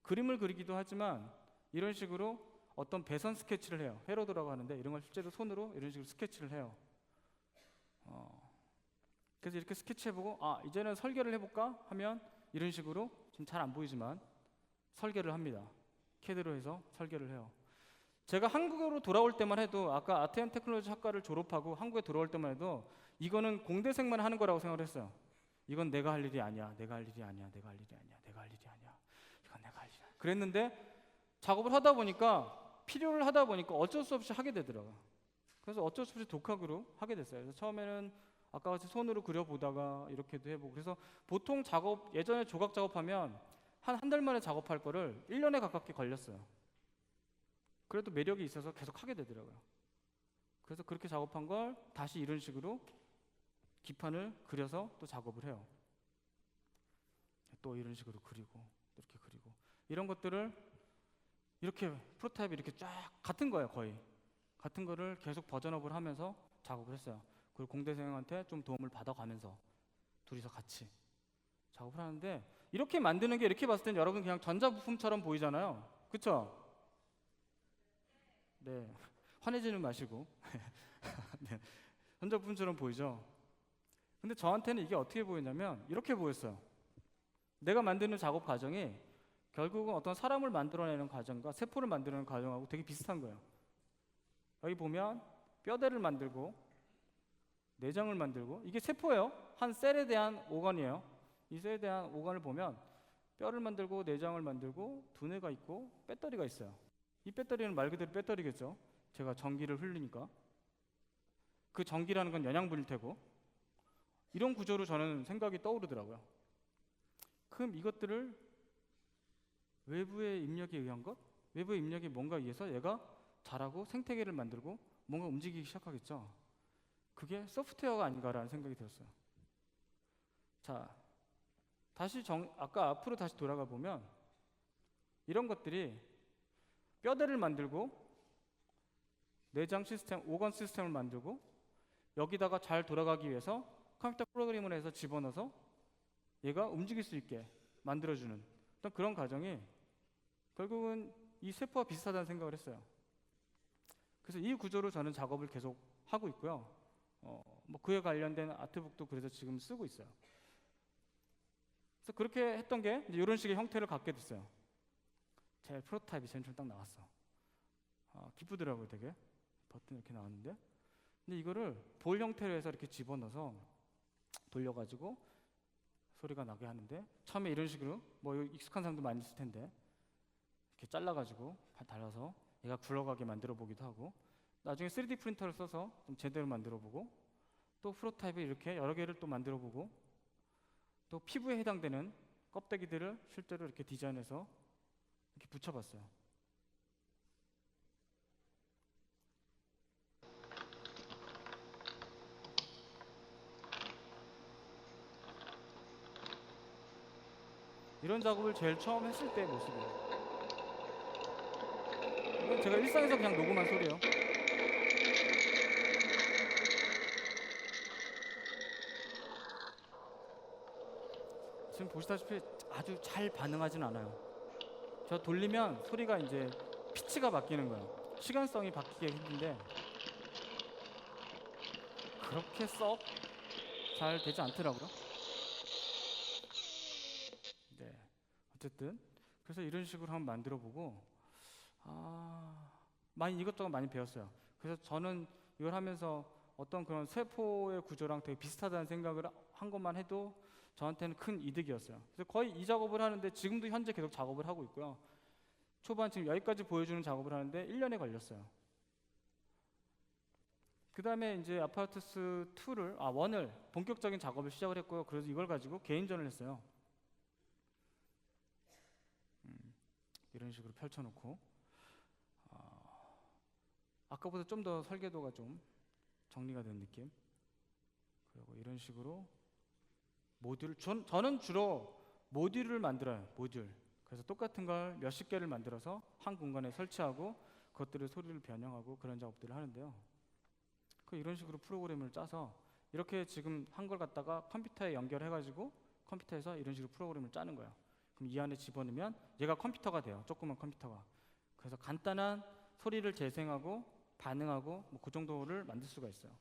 그림을 그리기도 하지만 이런 식으로 어떤 배선 스케치를 해요. 회로도라고 하는데 이런 걸 실제로 손으로 이런 식으로 스케치를 해요. 그래서 이렇게 스케치해보고 이제는 설계를 해볼까 하면 이런 식으로 좀 잘 안 보이지만 설계를 합니다. 캐드로 해서 설계를 해요. 제가 한국으로 돌아올 때만 해도 아까 아트앤 테크놀로지 학과를 졸업하고 한국에 돌아올 때만 해도 이거는 공대생만 하는 거라고 생각을 했어요. 이건 내가 할 일이 아니야. 내가 할 일이 아니야. 내가 할 일이 아니야. 내가 할 일이 아니야. 이건 내가 할 일이 아니야. 그랬는데 작업을 하다 보니까 필요를 하다 보니까 어쩔 수 없이 하게 되더라고요. 그래서 어쩔 수 없이 독학으로 하게 됐어요. 그래서 처음에는 아까 같이 손으로 그려보다가 이렇게도 해보고 그래서 보통 작업 예전에 조각 작업하면 한 달 만에 작업할 거를 1년에 가깝게 걸렸어요. 그래도 매력이 있어서 계속 하게 되더라고요. 그래서 그렇게 작업한 걸 다시 이런 식으로 기판을 그려서 또 작업을 해요. 또 이런 식으로 그리고 이렇게 그리고 이런 것들을 이렇게 프로타입이 이렇게 쫙 같은 거예요. 거의 같은 거를 계속 버전업을 하면서 작업을 했어요. 그리고 공대생한테 좀 도움을 받아가면서 둘이서 같이 작업을 하는데 이렇게 만드는 게 이렇게 봤을 땐 여러분 그냥 전자부품처럼 보이잖아요. 그쵸? 네, 화내지는 마시고 네, 전자부품처럼 보이죠? 근데 저한테는 이게 어떻게 보이냐면 이렇게 보였어요. 내가 만드는 작업 과정이 결국은 어떤 사람을 만들어내는 과정과 세포를 만드는 과정하고 되게 비슷한 거예요. 여기 보면 뼈대를 만들고 내장을 만들고 이게 세포예요. 한 셀에 대한 오건이에요. 이 셀에 대한 오건을 보면 뼈를 만들고 내장을 만들고 두뇌가 있고 배터리가 있어요. 이 배터리는 말 그대로 배터리겠죠. 제가 전기를 흘리니까 그 전기라는 건 영양분일 테고 이런 구조로 저는 생각이 떠오르더라고요. 그럼 이것들을 외부의 입력에 의한 것? 외부의 입력이 뭔가 의해서 얘가 자라고 생태계를 만들고 뭔가 움직이기 시작하겠죠. 그게 소프트웨어가 아닌가라는 생각이 들었어요. 자, 다시 아까 앞으로 다시 돌아가 보면 이런 것들이 뼈대를 만들고 내장 시스템, 오건 시스템을 만들고 여기다가 잘 돌아가기 위해서 컴퓨터 프로그램을 해서 집어넣어서 얘가 움직일 수 있게 만들어주는 어떤 그런 과정이 결국은 이 세포와 비슷하다는 생각을 했어요. 그래서 이 구조로 저는 작업을 계속 하고 있고요. 뭐 그에 관련된 아트북도 그래서 지금 쓰고 있어요. 그래서 그렇게 했던 게 이제 이런 식의 형태를 갖게 됐어요. 제 프로토타입이 제일 처음 딱 나왔어. 기쁘더라고요, 되게. 버튼 이렇게 나왔는데, 근데 이거를 볼 형태로 해서 이렇게 집어넣어서 돌려가지고 소리가 나게 하는데 처음에 이런 식으로 뭐 익숙한 사람도 많이 있을 텐데 이렇게 잘라가지고 달아서 얘가 굴러가게 만들어 보기도 하고 나중에 3D 프린터를 써서 좀 제대로 만들어 보고 또 프로토타입을 이렇게 여러 개를 또 만들어 보고 또 피부에 해당되는 껍데기들을 실제로 이렇게 디자인해서 이렇게 붙여봤어요. 이런 작업을 제일 처음 했을 때의 모습이에요. 제가 일상에서 그냥 녹음한 소리예요. 지금 보시다시피 아주 잘 반응하진 않아요. 저 돌리면 소리가 이제 피치가 바뀌는 거예요. 시간성이 바뀌기 힘든데 그렇게 썩 잘 되지 않더라고요. 네, 어쨌든 그래서 이런 식으로 한번 만들어 보고 많이 이것저것 많이 배웠어요. 그래서 저는 이걸 하면서 어떤 그런 세포의 구조랑 되게 비슷하다는 생각을 한 것만 해도 저한테는 큰 이득이었어요. 그래서 거의 이 작업을 하는데 지금도 현재 계속 작업을 하고 있고요. 초반 지금 여기까지 보여주는 작업을 하는데 1년이 걸렸어요. 그 다음에 이제 아파투스 2를 1을 본격적인 작업을 시작을 했고요. 그래서 이걸 가지고 개인전을 했어요. 이런 식으로 펼쳐놓고 아까보다 좀 더 설계도가 좀 정리가 된 느낌. 그리고 이런 식으로 모듈, 저는 주로 모듈을 만들어요. 모듈. 그래서 똑같은 걸 몇십 개를 만들어서 한 공간에 설치하고 그것들을 소리를 변형하고 그런 작업들을 하는데요. 이런 식으로 프로그램을 짜서 이렇게 지금 한 걸 갖다가 컴퓨터에 연결해가지고 컴퓨터에서 이런 식으로 프로그램을 짜는 거예요. 그럼 이 안에 집어넣으면 얘가 컴퓨터가 돼요. 조그만 컴퓨터가. 그래서 간단한 소리를 재생하고 반응하고 그 정도를 만들 수가 있어요.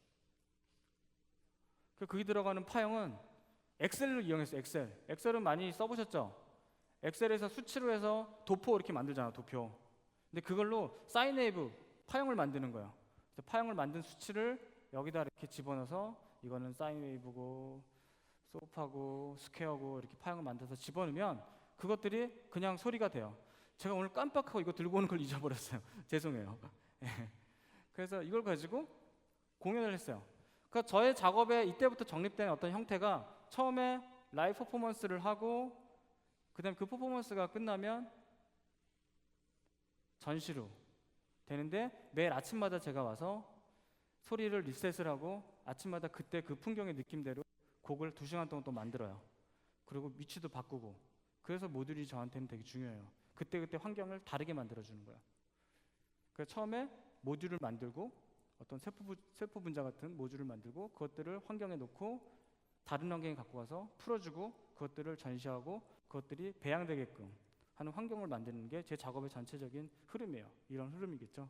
거기 들어가는 파형은 엑셀을 이용했어요. 엑셀은 많이 써보셨죠? 엑셀에서 수치로 해서 도표 이렇게 만들잖아. 도표. 근데 그걸로 사인웨이브 파형을 만드는 거예요. 파형을 만든 수치를 여기다 이렇게 집어넣어서 이거는 사인웨이브고 소프하고 스퀘어고 이렇게 파형을 만들어서 집어넣으면 그것들이 그냥 소리가 돼요. 제가 오늘 깜빡하고 이거 들고 오는 걸 잊어버렸어요. 죄송해요. 그래서 이걸 가지고 공연을 했어요. 그러니까 저의 작업에 이때부터 정립된 어떤 형태가 처음에 라이브 퍼포먼스를 하고 그다음에 그 퍼포먼스가 끝나면 전시로 되는데 매일 아침마다 제가 와서 소리를 리셋을 하고 아침마다 그때 그 풍경의 느낌대로 곡을 2시간 동안 또 만들어요. 그리고 위치도 바꾸고. 그래서 모듈이 저한테는 되게 중요해요. 그때그때 환경을 다르게 만들어주는 거예요. 그래서 처음에 모듈을 만들고 어떤 세포 분자 같은 모듈을 만들고 그것들을 환경에 놓고 다른 환경에 갖고 가서 풀어주고 그것들을 전시하고 그것들이 배양되게끔 하는 환경을 만드는 게 제 작업의 전체적인 흐름이에요. 이런 흐름이겠죠.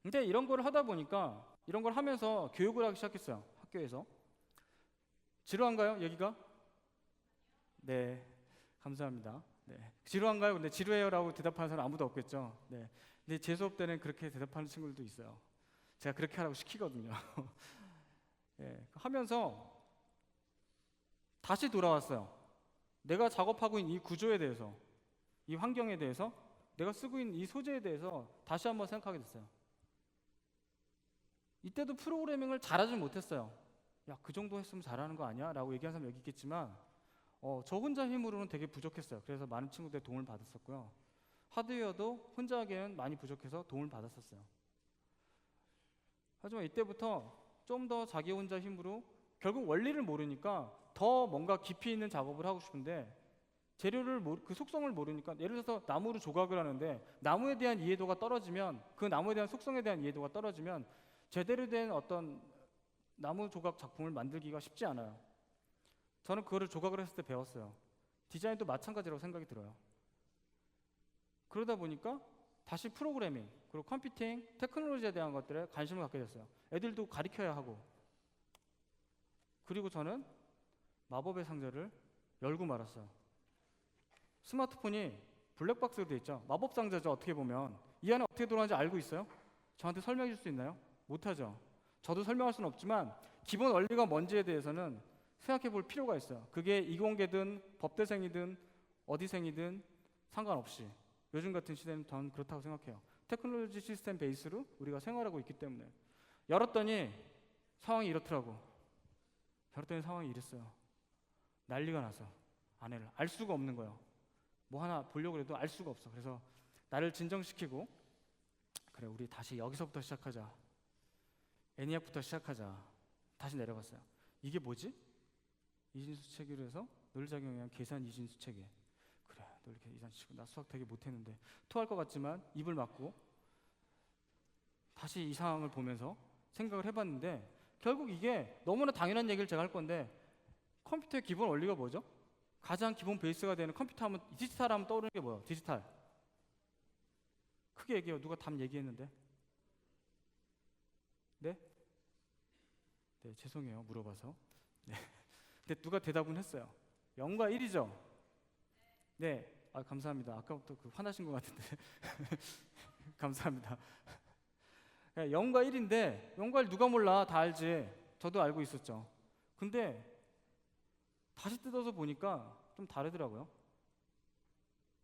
근데 이런 걸 하다 보니까 이런 걸 하면서 교육을 하기 시작했어요. 학교에서. 지루한가요? 여기가? 네, 감사합니다. 네. 지루한가요? 근데 지루해요라고 대답하는 사람 아무도 없겠죠. 네. 근데 제 수업 때는 그렇게 대답하는 친구들도 있어요. 제가 그렇게 하라고 시키거든요. 네. 하면서 다시 돌아왔어요. 내가 작업하고 있는 이 구조에 대해서, 이 환경에 대해서, 내가 쓰고 있는 이 소재에 대해서 다시 한번 생각하게 됐어요. 이때도 프로그래밍을 잘하지 못했어요. 야, 그 정도 했으면 잘하는 거 아니야? 라고 얘기하는 사람 여기 있겠지만 저 혼자 힘으로는 되게 부족했어요. 그래서 많은 친구들의 도움을 받았었고요. 하드웨어도 혼자 하기에는 많이 부족해서 도움을 받았었어요. 하지만 이때부터 좀 더 자기 혼자 힘으로 결국 원리를 모르니까 더 뭔가 깊이 있는 작업을 하고 싶은데 재료를 그 속성을 모르니까 예를 들어서 나무로 조각을 하는데 나무에 대한 이해도가 떨어지면 그 나무에 대한 속성에 대한 이해도가 떨어지면 제대로 된 어떤 나무 조각 작품을 만들기가 쉽지 않아요. 저는 그거를 조각을 했을 때 배웠어요. 디자인도 마찬가지라고 생각이 들어요. 그러다 보니까 다시 프로그래밍 그리고 컴퓨팅, 테크놀로지에 대한 것들에 관심을 갖게 됐어요. 애들도 가르쳐야 하고. 그리고 저는 마법의 상자를 열고 말았어요. 스마트폰이 블랙박스로 되어 있죠. 마법 상자죠. 어떻게 보면 이 안에 어떻게 돌아가는지 알고 있어요? 저한테 설명해 줄 수 있나요? 못하죠. 저도 설명할 수는 없지만 기본 원리가 뭔지에 대해서는 생각해 볼 필요가 있어요. 그게 이공계든 법대생이든 어디생이든 상관없이 요즘 같은 시대는 전 그렇다고 생각해요. 테크놀로지 시스템 베이스로 우리가 생활하고 있기 때문에. 열었더니 상황이 이렇더라고. 열었더니 상황이 이랬어요. 난리가 나서 안에를 알 수가 없는 거예요. 뭐 하나 보려고 해도 알 수가 없어. 그래서 나를 진정시키고 그래, 우리 다시 여기서부터 시작하자. 애니악부터 시작하자. 다시 내려갔어요. 이게 뭐지? 이진수 체계로 해서 논리작용에 의한 계산 이진수 체계. 그래, 너 이렇게 이상치고 나 수학 되게 못했는데 토할 것 같지만 입을 막고 다시 이 상황을 보면서 생각을 해봤는데 결국 이게 너무나 당연한 얘기를 제가 할 건데 컴퓨터의 기본 원리가 뭐죠? 가장 기본 베이스가 되는 컴퓨터 하면 디지털 하면 떠오르는 게 뭐예요? 디지털. 크게 얘기해요. 누가 답 얘기했는데? 네? 네, 죄송해요. 물어봐서. 네. 근데 누가 대답은 했어요. 0과 1이죠? 네. 아, 감사합니다. 아까부터 화나신 것 같은데. 감사합니다. 0과 1인데 0과 1 누가 몰라? 다 알지. 저도 알고 있었죠. 근데 다시 뜯어서 보니까 좀 다르더라고요.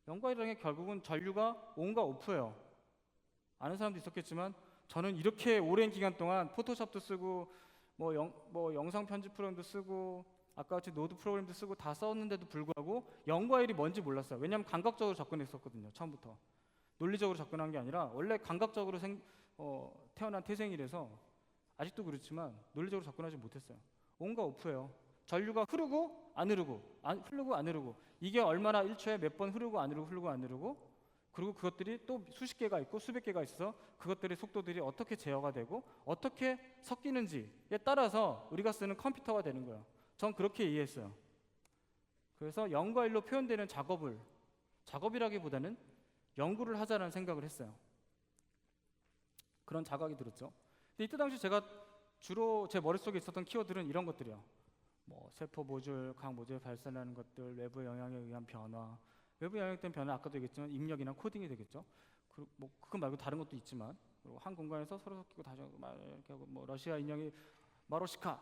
0과 1이라는 게 결국은 전류가 온과 오프예요. 아는 사람도 있었겠지만 저는 이렇게 오랜 기간 동안 포토샵도 쓰고 뭐 영상 편집 프로그램도 쓰고 아까 같이 노드 프로그램도 쓰고 다 썼는데도 불구하고 0과 1이 뭔지 몰랐어요. 왜냐하면 감각적으로 접근했었거든요. 처음부터. 논리적으로 접근한 게 아니라 원래 감각적으로 태어난 태생이라서 아직도 그렇지만 논리적으로 접근하지 못했어요. 온과 오프예요. 전류가 흐르고 안 흐르고 흐르고 안 흐르고 이게 얼마나 1초에 몇 번 흐르고 안 흐르고 흐르고 안 흐르고 그리고 그것들이 또 수십 개가 있고 수백 개가 있어서 그것들의 속도들이 어떻게 제어가 되고 어떻게 섞이는지에 따라서 우리가 쓰는 컴퓨터가 되는 거예요. 전 그렇게 이해했어요. 그래서 0과 1로 표현되는 작업이라기보다는 연구를 하자라는 생각을 했어요. 그런 자각이 들었죠. 근데 이때 당시 제가 주로 제 머릿속에 있었던 키워드는 이런 것들이요. 뭐 세포 모듈, 각 모듈 발산하는 것들, 외부 영향에 의한 변화. 외부 영향에 대한 변화 아까도 얘기했지만 입력이나 코딩이 되겠죠. 그리고 뭐 그거 말고 다른 것도 있지만 그리고 한 공간에서 서로 섞이고 다시 막 이렇게 하고 뭐 러시아 인형이 마로시카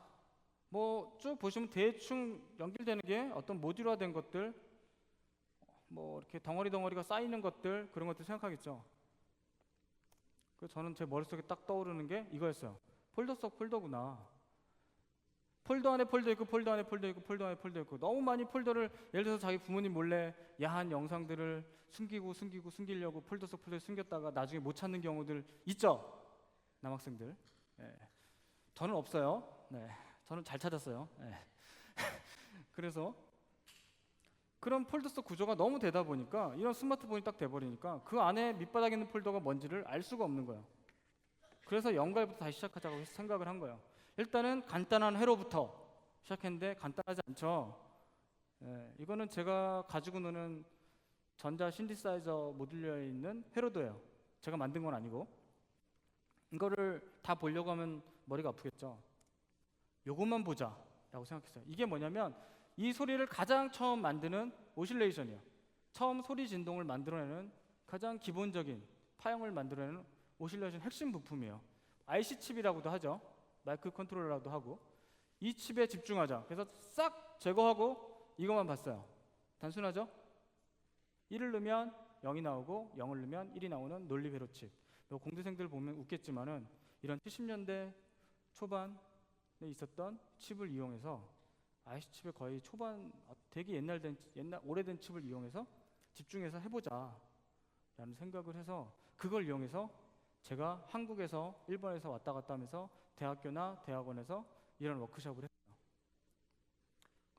뭐 쭉 보시면 대충 연결되는 게 어떤 모듈화된 것들 뭐 이렇게 덩어리가 쌓이는 것들 그런 것들 생각하겠죠. 그래서 저는 제 머릿속에 딱 떠오르는 게 이거였어요. 폴더 속 폴더구나. 폴더 안에 폴더 있고 폴더 안에 폴더 있고 폴더 안에 폴더 있고 너무 많이 폴더를 예를 들어서 자기 부모님 몰래 야한 영상들을 숨기려고 폴더 속 폴더에 숨겼다가 나중에 못 찾는 경우들 있죠? 남학생들. 네. 저는 없어요. 네. 저는 잘 찾았어요. 네. 그래서 그런 폴더 속 구조가 너무 되다 보니까 이런 스마트폰이 딱 돼버리니까 그 안에 밑바닥에 있는 폴더가 뭔지를 알 수가 없는 거예요. 그래서 0과 1부터 다시 시작하자고 생각을 한 거예요. 일단은 간단한 회로부터 시작했는데 간단하지 않죠. 예, 이거는 제가 가지고 노는 전자 신디사이저 모듈러에 있는 회로도예요. 제가 만든 건 아니고 이거를 다 보려고 하면 머리가 아프겠죠. 요것만 보자 라고 생각했어요. 이게 뭐냐면 이 소리를 가장 처음 만드는 오실레이션이에요. 처음 소리 진동을 만들어내는 가장 기본적인 파형을 만들어내는 오실레이션 핵심 부품이에요. IC 칩이라고도 하죠. 마이크 컨트롤러라고도 하고 이 칩에 집중하자. 그래서 싹 제거하고 이것만 봤어요. 단순하죠? 1을 넣으면 0이 나오고 0을 넣으면 1이 나오는 논리 회로 칩. 공대생들 보면 웃겠지만은 이런 70년대 초반에 있었던 칩을 이용해서 IC 칩의 거의 초반 되게 오래된 칩을 이용해서 집중해서 해보자 라는 생각을 해서 그걸 이용해서 제가 한국에서 일본에서 왔다 갔다 하면서 대학교나 대학원에서 이런 워크숍을 했어요.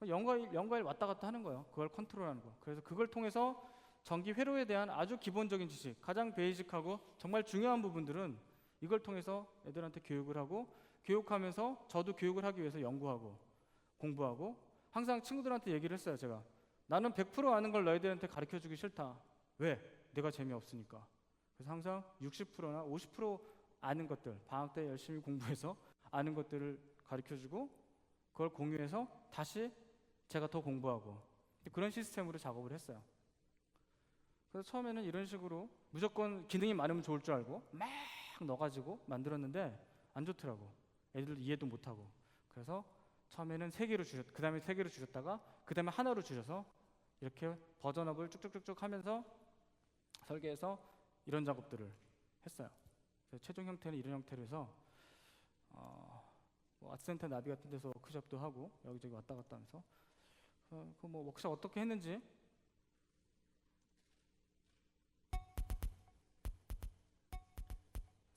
0과 1 왔다 갔다 하는 거예요. 그걸 컨트롤하는 거. 그래서 그걸 통해서 전기 회로에 대한 아주 기본적인 지식, 가장 베이직하고 정말 중요한 부분들은 이걸 통해서 애들한테 교육을 하고 교육하면서 저도 교육을 하기 위해서 연구하고 공부하고 항상 친구들한테 얘기를 했어요. 제가 나는 100% 아는 걸 너희들한테 가르쳐주기 싫다. 왜? 내가 재미없으니까. 그래서 항상 60%나 50% 아는 것들 방학 때 열심히 공부해서 아는 것들을 가르쳐주고 그걸 공유해서 다시 제가 더 공부하고 그런 시스템으로 작업을 했어요. 그래서 처음에는 이런 식으로 무조건 기능이 많으면 좋을 줄 알고 막 넣어가지고 만들었는데 안 좋더라고. 애들 이해도 못하고. 그래서 처음에는 3개로 그 다음에 3개로 줄였다가 그 다음에 하나로 줄여서 이렇게 버전업을 쭉쭉쭉쭉 하면서 설계해서 이런 작업들을 했어요. 그래서 최종 형태는 이런 형태로 해서 뭐 아트센터 나비 같은 데서 워크숍도 하고 여기저기 왔다 갔다 하면서 그 뭐 워크숍 어떻게 했는지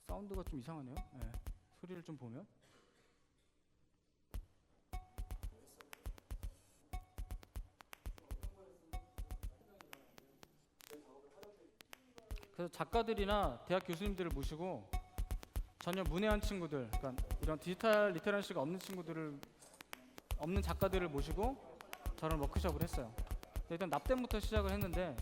사운드가 좀 이상하네요. 네. 소리를 좀 보면 그래서 작가들이나 대학 교수님들을 모시고 전혀 문외한 친구들, 그러니까 이런 디지털 리터런시가 없는 작가들을 모시고 저런 워크숍을 했어요. 일단 납땜부터 시작을 했는데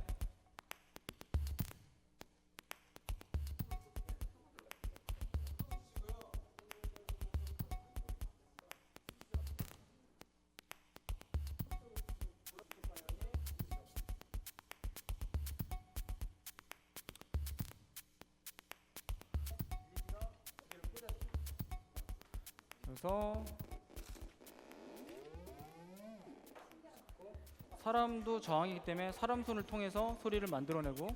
그래서 사람도 저항이기 때문에 사람 손을 통해서 소리를 만들어내고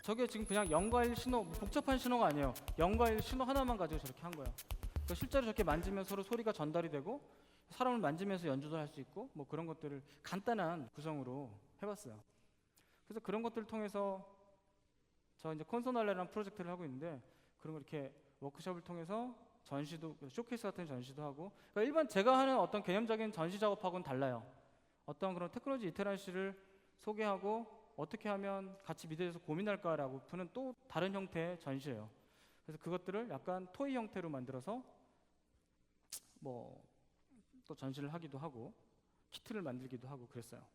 저게 지금 그냥 0과 1 신호, 복잡한 신호가 아니에요. 0과 1 신호 하나만 가지고 저렇게 한 거예요. 그러니까 실제로 저렇게 만지면 서로 소리가 전달이 되고 사람을 만지면서 연주도 할 수 있고 뭐 그런 것들을 간단한 구성으로 해봤어요. 그래서 그런 것들을 통해서 저 이제 콘소날레라는 프로젝트를 하고 있는데 그런 거 이렇게 워크숍을 통해서 전시도, 쇼케이스 같은 전시도 하고, 그러니까 일반 제가 하는 어떤 개념적인 전시 작업하고는 달라요. 어떤 그런 테크놀로지 리테러시를 소개하고 어떻게 하면 같이 미래에서 고민할까라고 푸는 또 다른 형태의 전시예요. 그래서 그것들을 약간 토이 형태로 만들어서 뭐 또 전시를 하기도 하고 키트를 만들기도 하고 그랬어요.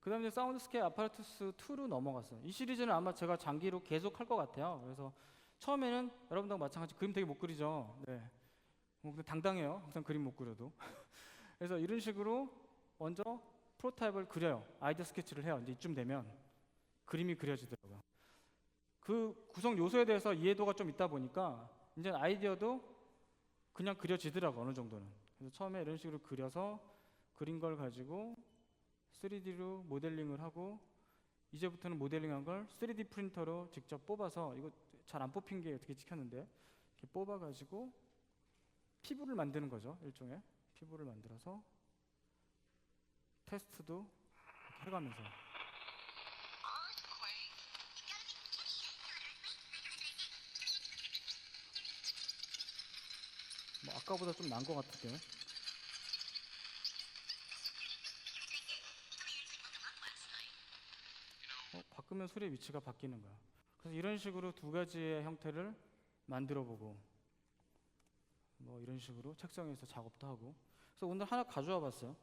그 다음에 사운드스케이프 아파라투스 2로 넘어갔어요. 이 시리즈는 아마 제가 장기로 계속 할 것 같아요. 그래서 처음에는 여러분들과 마찬가지 그림 되게 못 그리죠. 네. 근데 당당해요. 항상 그림 못 그려도. 그래서 이런 식으로 먼저 프로타입을 그려요. 아이디어 스케치를 해요. 이제 이쯤 되면 그림이 그려지더라고요. 그 구성 요소에 대해서 이해도가 좀 있다 보니까 이제 아이디어도 그냥 그려지더라고요. 어느 정도는. 그래서 처음에 이런 식으로 그려서 그린 걸 가지고 3D로 모델링을 하고 이제부터는 모델링한 걸 3D 프린터로 직접 뽑아서, 이거 잘 안 뽑힌 게 어떻게 찍혔는데 이렇게 뽑아가지고 피부를 만드는 거죠. 일종의 피부를 만들어서 테스트도 해가면서. 뭐 아까보다 좀 나은 것 같은데. 바꾸면 소리의 위치가 바뀌는 거야. 그래서 이런 식으로 두 가지의 형태를 만들어 보고 뭐 이런 식으로 책상에서 작업도 하고. 그래서 오늘 하나 가져와 봤어요.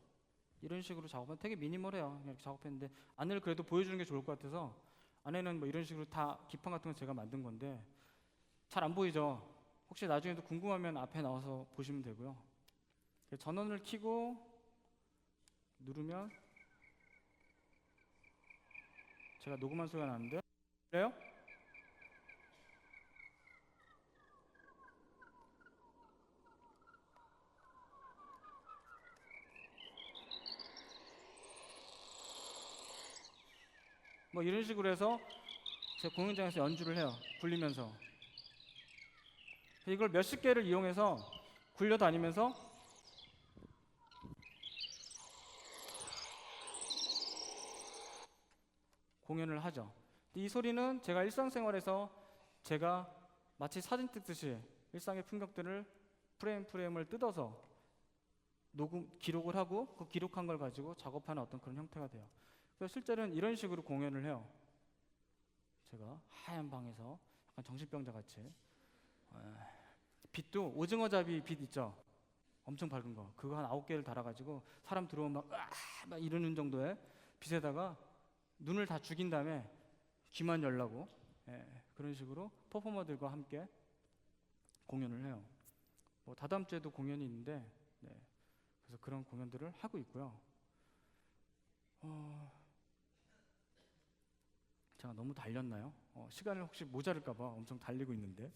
이런 식으로 작업하면 되게 미니멀해요. 그냥 이렇게 작업했는데 안을 그래도 보여주는 게 좋을 것 같아서 안에는 뭐 이런 식으로 다 기판 같은 거 제가 만든 건데 잘 안 보이죠? 혹시 나중에도 궁금하면 앞에 나와서 보시면 되고요. 전원을 켜고 누르면 제가 녹음한 소리가 나는데 그래요? 뭐 이런 식으로 해서 제 공연장에서 연주를 해요. 굴리면서. 이걸 몇십 개를 이용해서 굴려다니면서 공연을 하죠. 이 소리는 제가 일상생활에서 제가 마치 사진 찍듯이 일상의 풍경들을 프레임을 뜯어서 기록을 하고 그 기록한 걸 가지고 작업하는 어떤 그런 형태가 돼요. 그래서 실제로는 이런 식으로 공연을 해요. 제가 하얀 방에서 약간 정신병자 같이 빛도 오징어잡이 빛 있죠? 엄청 밝은 거. 그거 한 9개를 달아가지고 사람 들어오면 막 이러는 정도의 빛에다가 눈을 다 죽인 다음에 귀만 열라고 그런 식으로 퍼포머들과 함께 공연을 해요. 뭐 다다음 주에도 공연이 있는데 그래서 그런 공연들을 하고 있고요. 제가 너무 달렸나요? 시간을 혹시 모자랄까봐 엄청 달리고 있는데.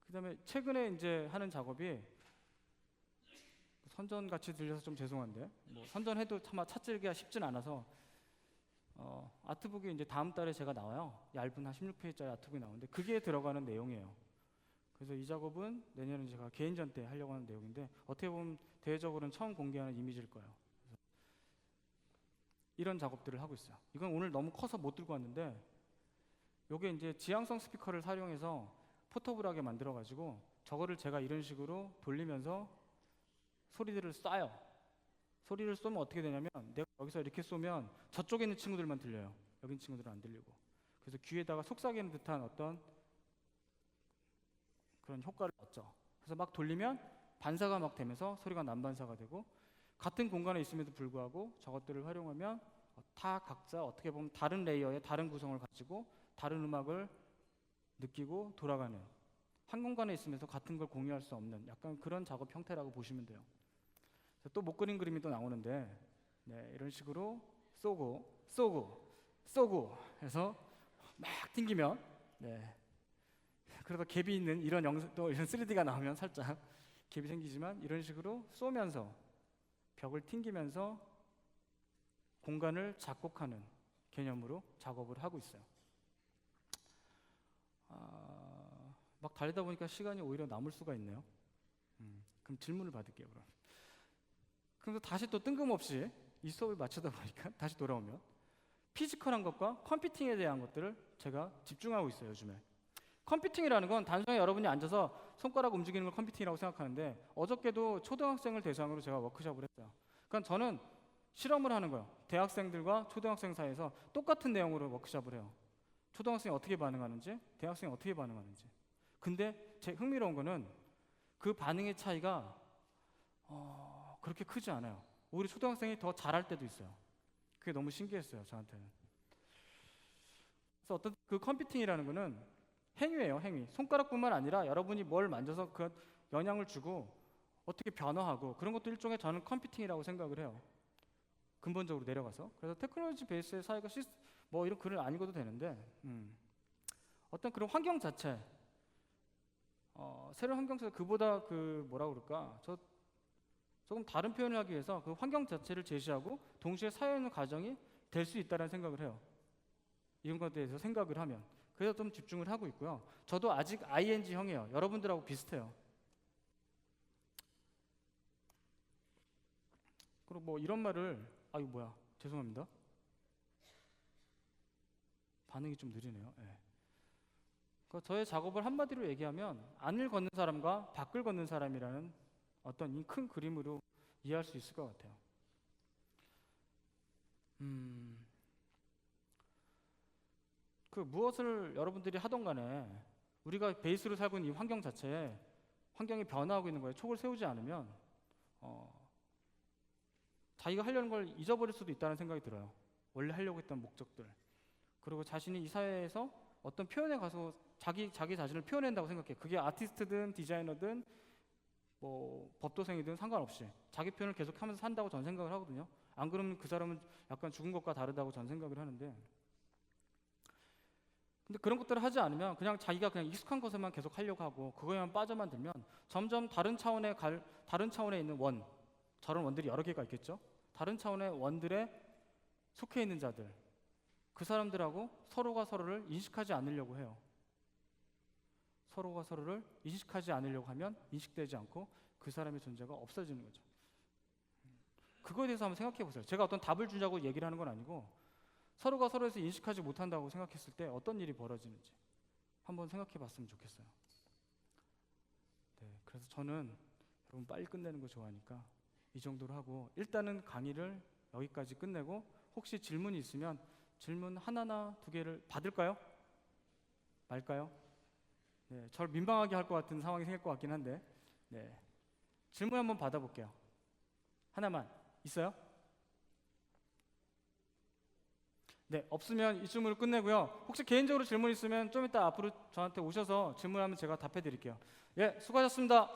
그다음에 최근에 이제 하는 작업이 선전 같이 들려서 좀 죄송한데 뭐 선전해도 차마 찾기가 쉽진 않아서 아트북이 이제 다음 달에 제가 나와요. 얇은 한 16페이지짜리 아트북이 나오는데 그게 들어가는 내용이에요. 그래서 이 작업은 내년에 제가 개인전 때 하려고 하는 내용인데 어떻게 보면 대외적으로는 처음 공개하는 이미지일 거예요. 이런 작업들을 하고 있어요. 이건 오늘 너무 커서 못 들고 왔는데 이게 이제 지향성 스피커를 사용해서 포터블하게 만들어가지고 저거를 제가 이런 식으로 돌리면서 소리들을 쏴요. 소리를 쏘면 어떻게 되냐면 내가 여기서 이렇게 쏘면 저쪽에 있는 친구들만 들려요. 여기 있는 친구들은 안 들리고. 그래서 귀에다가 속삭이는 듯한 어떤 그런 효과를 얻죠. 그래서 막 돌리면 반사가 막 되면서 소리가 난반사가 되고, 같은 공간에 있음에도 불구하고 저것들을 활용하면 다 각자 어떻게 보면 다른 레이어의 다른 구성을 가지고 다른 음악을 느끼고 돌아가는, 한 공간에 있으면서 같은 걸 공유할 수 없는 약간 그런 작업 형태라고 보시면 돼요. 또 못 그린 그림이 또 나오는데, 네, 이런 식으로 쏘고 해서 막 튕기면, 네, 그래서 갭이 있는 이런 영상, 또 이런 3D가 나오면 살짝 갭이 생기지만 이런 식으로 쏘면서 벽을 튕기면서 공간을 작곡하는 개념으로 작업을 하고 있어요. 막 달리다 보니까 시간이 오히려 남을 수가 있네요. 그럼 질문을 받을게요. 그럼 다시 또 뜬금없이 이 수업을 마치다 보니까 다시 돌아오면 피지컬한 것과 컴퓨팅에 대한 것들을 제가 집중하고 있어요. 요즘에 컴퓨팅이라는 건 단순히 여러분이 앉아서 손가락 움직이는 걸 컴퓨팅이라고 생각하는데, 어저께도 초등학생을 대상으로 제가 워크숍을 했어요. 그러니까 저는 실험을 하는 거예요. 대학생들과 초등학생 사이에서 똑같은 내용으로 워크숍을 해요. 초등학생이 어떻게 반응하는지, 대학생이 어떻게 반응하는지. 근데 제 흥미로운 거는 그 반응의 차이가 그렇게 크지 않아요. 오히려 초등학생이 더 잘할 때도 있어요. 그게 너무 신기했어요, 저한테는. 그래서 어떤 그 컴퓨팅이라는 거는 행위예요, 행위. 손가락뿐만 아니라 여러분이 뭘 만져서 그 영향을 주고 어떻게 변화하고, 그런 것도 일종의 저는 컴퓨팅이라고 생각을 해요. 근본적으로 내려가서. 그래서 테크놀로지 베이스의 사회가 뭐 이런 글을 안 읽어도 되는데, 어떤 그런 환경 자체, 새로운 환경 자체, 그보다 그 뭐라 그럴까, 조금 다른 표현을 하기 위해서 그 환경 자체를 제시하고 동시에 사회는 과정이 될 수 있다는 생각을 해요. 이런 것에 대해서 생각을 하면. 그래서 좀 집중을 하고 있고요. 저도 아직 ING형이에요. 여러분들하고 비슷해요. 그리고 뭐 이런 말을, 이거 뭐야, 죄송합니다. 반응이 좀 느리네요. 네. 저의 작업을 한마디로 얘기하면 안을 걷는 사람과 밖을 걷는 사람이라는 어떤 이 큰 그림으로 이해할 수 있을 것 같아요. 그 무엇을 여러분들이 하던 간에 우리가 베이스로 살고 있는 이 환경 자체에 환경이 변화하고 있는 거에 촉을 세우지 않으면 자기가 하려는 걸 잊어버릴 수도 있다는 생각이 들어요. 원래 하려고 했던 목적들. 그리고 자신이 이 사회에서 어떤 표현에 가서 자기 자신을 표현한다고 생각해. 그게 아티스트든 디자이너든 뭐 법도생이든 상관없이 자기 표현을 계속하면서 산다고 전 생각을 하거든요. 안 그러면 그 사람은 약간 죽은 것과 다르다고 전 생각을 하는데, 근데 그런 것들을 하지 않으면 그냥 자기가 그냥 익숙한 것에만 계속 하려고 하고 그거에만 빠져만 들면 점점 다른 차원에 있는 저런 원들이 여러 개가 있겠죠. 다른 차원의 원들에 속해 있는 자들, 그 사람들하고 서로가 서로를 인식하지 않으려고 해요. 서로가 서로를 인식하지 않으려고 하면 인식되지 않고 그 사람의 존재가 없어지는 거죠. 그거에 대해서 한번 생각해 보세요. 제가 어떤 답을 주자고 얘기를 하는 건 아니고, 서로가 서로에서 인식하지 못한다고 생각했을 때 어떤 일이 벌어지는지 한번 생각해 봤으면 좋겠어요. 네, 그래서 저는 여러분 빨리 끝내는 거 좋아하니까 이 정도로 하고 일단은 강의를 여기까지 끝내고, 혹시 질문이 있으면 질문 하나나 두 개를 받을까요? 말까요? 네, 저를 민망하게 할 것 같은 상황이 생길 것 같긴 한데, 네, 질문 한번 받아볼게요. 하나만 있어요? 네, 없으면 이 질문을 끝내고요. 혹시 개인적으로 질문 있으면 좀 이따 앞으로 저한테 오셔서 질문하면 제가 답해 드릴게요. 예, 수고하셨습니다.